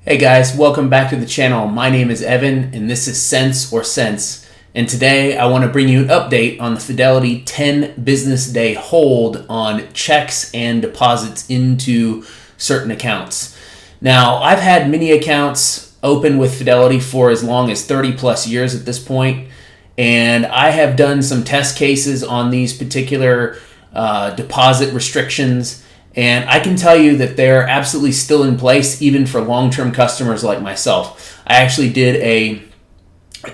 Hey guys, welcome back to the channel. My name is Evan and this is Cents or Cents. And today I want to bring you an update on the Fidelity 10 business day hold on checks and deposits into certain accounts. Now, I've had many accounts open with Fidelity for as long as 30 plus years at this point, and I have done some test cases on these particular deposit restrictions. And I can tell you that they're absolutely still in place, even for long-term customers like myself. I actually did a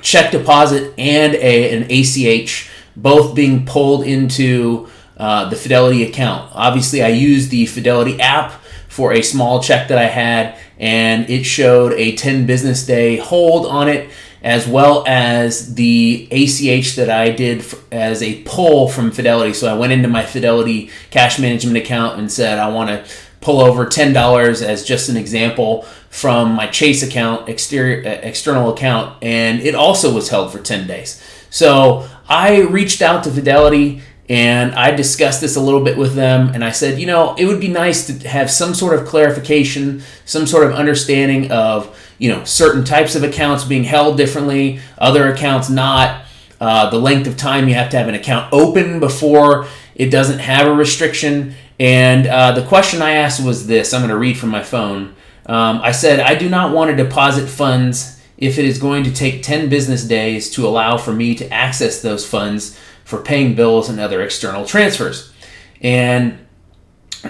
check deposit and an ACH, both being pulled into the Fidelity account. Obviously, I used the Fidelity app for a small check that I had, and it showed a 10 business day hold on it, as well as the ACH that I did as a pull from Fidelity. So I went into my Fidelity cash management account and said, I want to pull over $10 as just an example from my Chase account, external account, and it also was held for 10 days. So I reached out to Fidelity and I discussed this a little bit with them, and I said, it would be nice to have some sort of clarification, some sort of understanding of, certain types of accounts being held differently, other accounts not, the length of time you have to have an account open before it doesn't have a restriction. And the question I asked was this. I'm going to read from my phone. I said, I do not want to deposit funds if it is going to take 10 business days to allow for me to access those funds for paying bills and other external transfers. And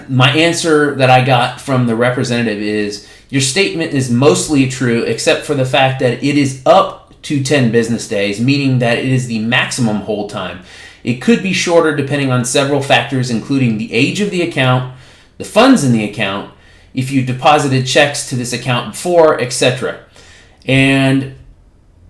my answer that I got from the representative is, your statement is mostly true except for the fact that it is up to 10 business days, meaning that it is the maximum hold time. It could be shorter depending on several factors, including the age of the account, the funds in the account, if you deposited checks to this account before, etc. And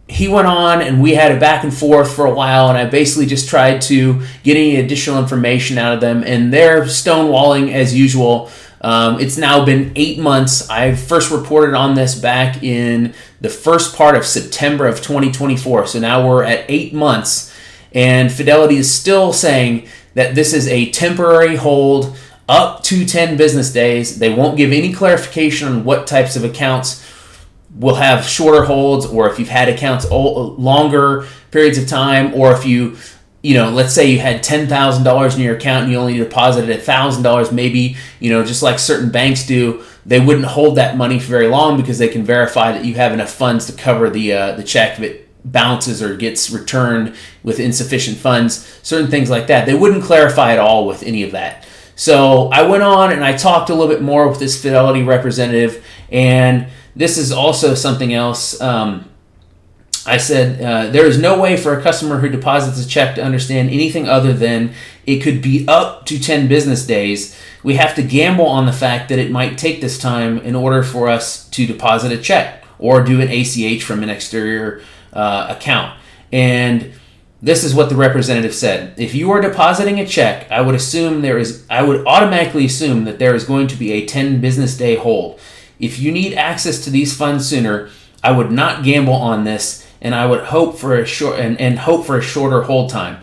he went on and we had a back and forth for a while, and I basically just tried to get any additional information out of them, and they're stonewalling as usual. It's now been 8 months. I first reported on this back in the first part of September of 2024. So now we're at 8 months, and Fidelity is still saying that this is a temporary hold up to 10 business days. They won't give any clarification on what types of accounts will have shorter holds, or if you've had accounts longer periods of time, or if let's say you had $10,000 in your account and you only deposited $1,000, maybe, just like certain banks do, they wouldn't hold that money for very long because they can verify that you have enough funds to cover the check if it bounces or gets returned with insufficient funds, certain things like that. They wouldn't clarify at all with any of that. So I went on and I talked a little bit more with this Fidelity representative, and this is also something else. I said, there is no way for a customer who deposits a check to understand anything other than it could be up to 10 business days. We have to gamble on the fact that it might take this time in order for us to deposit a check or do an ACH from an exterior account. And this is what the representative said. If you are depositing a check, I would automatically assume that there is going to be a 10 business day hold. If you need access to these funds sooner, I would not gamble on this, and I would hope for a shorter hold time.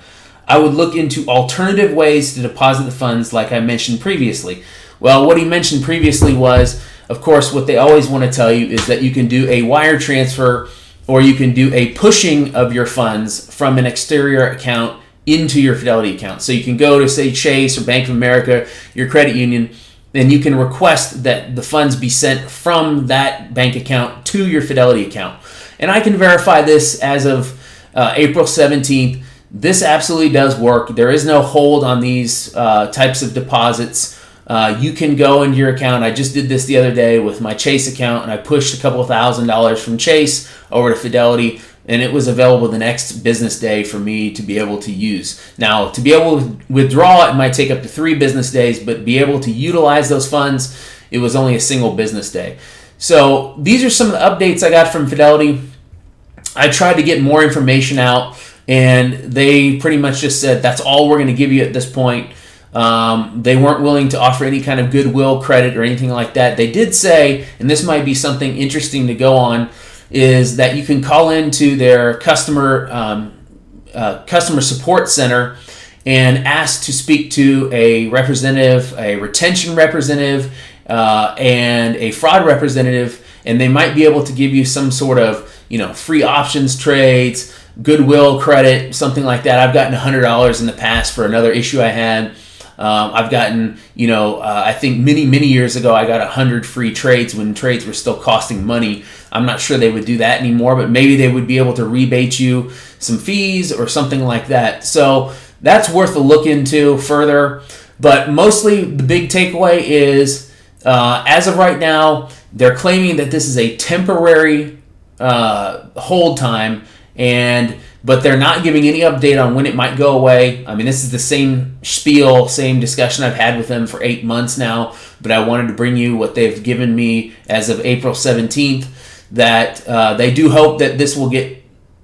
I would look into alternative ways to deposit the funds like I mentioned previously. Well, what he mentioned previously was, of course, what they always want to tell you is that you can do a wire transfer, or you can do a pushing of your funds from an exterior account into your Fidelity account. So you can go to, say, Chase or Bank of America, your credit union, and you can request that the funds be sent from that bank account to your Fidelity account. And I can verify this as of April 17th. This absolutely does work. There is no hold on these types of deposits. You can go into your account. I just did this the other day with my Chase account, and I pushed a couple $1,000s from Chase over to Fidelity, and it was available the next business day for me to be able to use. Now, to be able to withdraw, it might take up to 3 business days, but be able to utilize those funds, it was only a single business day. So these are some of the updates I got from Fidelity. I tried to get more information out, and they pretty much just said, that's all we're going to give you at this point. They weren't willing to offer any kind of goodwill credit or anything like that. They did say, and this might be something interesting to go on, is that you can call into their customer support center and ask to speak to a representative, a retention representative, and a fraud representative and they might be able to give you some sort of, free options trades, goodwill credit, something like that. I've gotten $100 in the past for another issue I had. I've gotten, I think many years ago, I got 100 free trades when trades were still costing money. I'm not sure they would do that anymore, but maybe they would be able to rebate you some fees or something like that. So that's worth a look into further. But mostly the big takeaway is, as of right now, they're claiming that this is a temporary hold time, but they're not giving any update on when it might go away. I mean, this is the same spiel, same discussion I've had with them for 8 months now, but I wanted to bring you what they've given me as of April 17th, that they do hope that this will get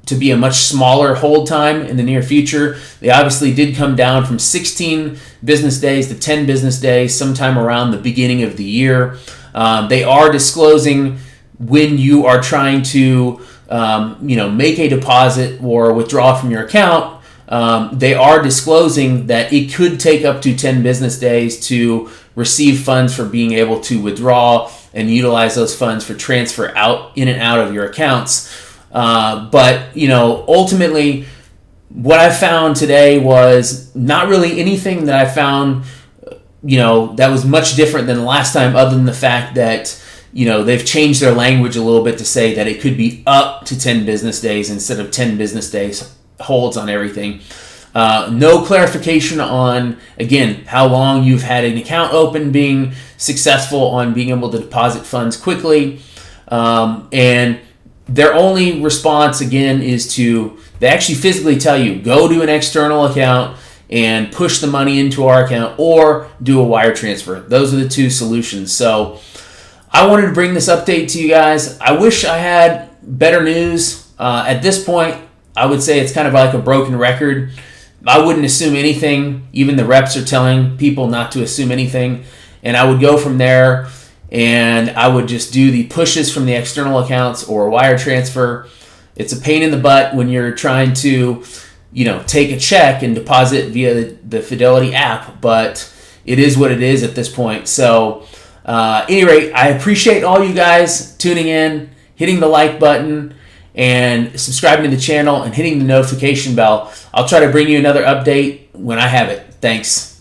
to be a much smaller hold time in the near future. They obviously did come down from 16 business days to 10 business days sometime around the beginning of the year. They are disclosing when you are trying to make a deposit or withdraw from your account. They are disclosing that it could take up to 10 business days to receive funds for being able to withdraw and utilize those funds for transfer in and out of your accounts. But ultimately, what I found today was not really anything that I found, that was much different than the last time, other than the fact that, they've changed their language a little bit to say that it could be up to 10 business days instead of 10 business days holds on everything. No clarification on, again, how long you've had an account open, being successful on being able to deposit funds quickly. And their only response, again, is they actually physically tell you, go to an external account and push the money into our account, or do a wire transfer. Those are the two solutions. So I wanted to bring this update to you guys. I wish I had better news. At this point, I would say it's kind of like a broken record. I wouldn't assume anything. Even the reps are telling people not to assume anything. And I would go from there, and I would just do the pushes from the external accounts or wire transfer. It's a pain in the butt when you're trying to, take a check and deposit via the Fidelity app, but it is what it is at this point. So, at any rate, I appreciate all you guys tuning in, hitting the like button, and subscribing to the channel and hitting the notification bell. I'll try to bring you another update when I have it. Thanks.